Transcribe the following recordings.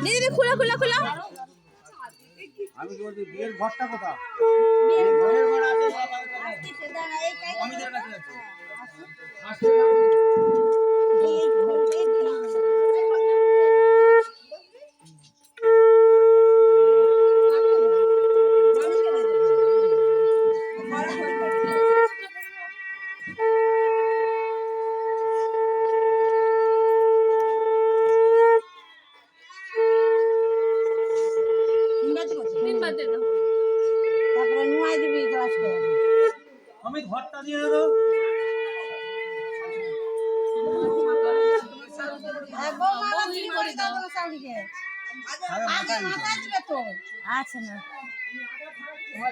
দিদি খুলো খুলো খুলো। আমি কি বলছি বিয়ের ঘরটা কোথায়? তারপরে নুয়াই দিবি গ্লাসটা। আমি ঘরটা দিয়ে দেবো। আচ্ছা না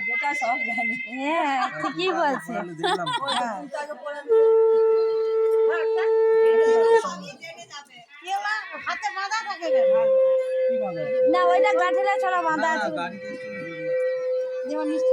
যেটা সব জানি। হ্যাঁ ঠিকই বলছে। হাতে বাঁধা থাকে না, ওইটা গাঁঠেলা ছাড়া বাঁধা আছে। যেমন মিষ্টি